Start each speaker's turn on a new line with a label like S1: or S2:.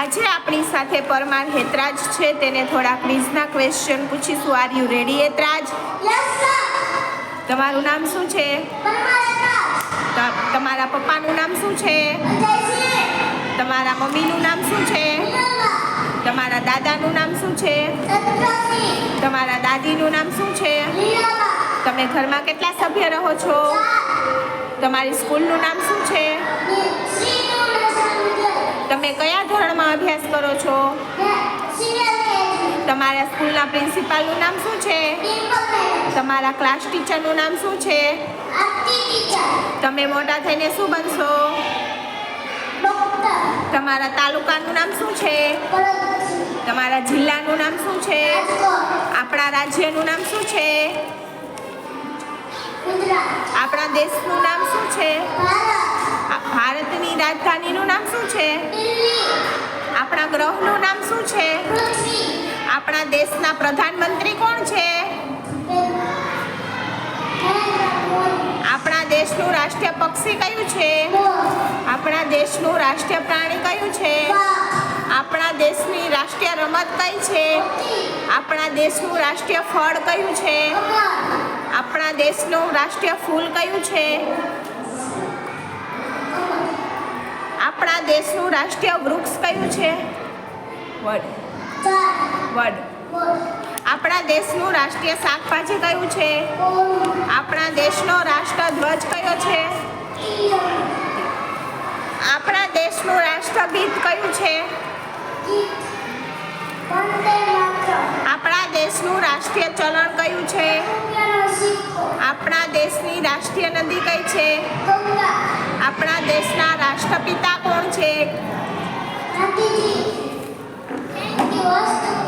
S1: આજે આપણી સાથે પરમાર હેતરાજ છે. તેને થોડા ક્વિઝના ક્વેશ્ચન પૂછીશું. Are you ready Hetraj? તમારું નામ શું છે? તમારા પપ્પાનું નામ શું છે? તમારા મમ્મીનું નામ શું છે? તમારા દાદાનું નામ શું છે? તમારા દાદીનું નામ શું છે? તમે ઘરમાં કેટલા સભ્ય રહો છો? તમારી સ્કૂલનું નામ શું છે? તમે કયા ધોરણમાં અભ્યાસ કરો છો? તમારા સ્કૂલના પ્રિન્સિપાલનું નામ શું છે? તમારા ક્લાસ ટીચરનું નામ શું છે? તમે મોટા થઈને શું બનશો? તમારા તાલુકાનું નામ શું છે? તમારા જિલ્લાનું નામ શું છે? આપણા રાજ્યનું નામ શું છે? આપણા દેશનું નામ શું છે? ભારતની રાજધાનીનું નામ શું છે? આપણા ગ્રહનું નામ શું છે? આપણા દેશના પ્રધાનમંત્રી કોણ છે? આપણા દેશનું રાષ્ટ્રીય પક્ષી કયું છે? આપણા દેશનું રાષ્ટ્રીય પ્રાણી કયું છે? આપણા દેશની રાષ્ટ્રીય રમત કઈ છે? આપણા દેશનું રાષ્ટ્રીય ફળ કયું છે? આપણા દેશનું રાષ્ટ્રીય ફૂલ કયું છે? આપણા દેશનું રાષ્ટ્રીય વૃક્ષ કયું છે? વડ. આપણા દેશનું રાષ્ટ્રીય શાકભાજી કયું છે? આપણા દેશનો રાષ્ટ્રધ્વજ કયો છે? આપણા દેશનું રાષ્ટ્રગીત કયું છે? આપણા દેશનું રાષ્ટ્રીય ચલણ કયું છે? આપણા દેશની રાષ્ટ્રીય નદી કઈ છે? આપણા દેશના રાષ્ટ્રપિતા કોણ છે?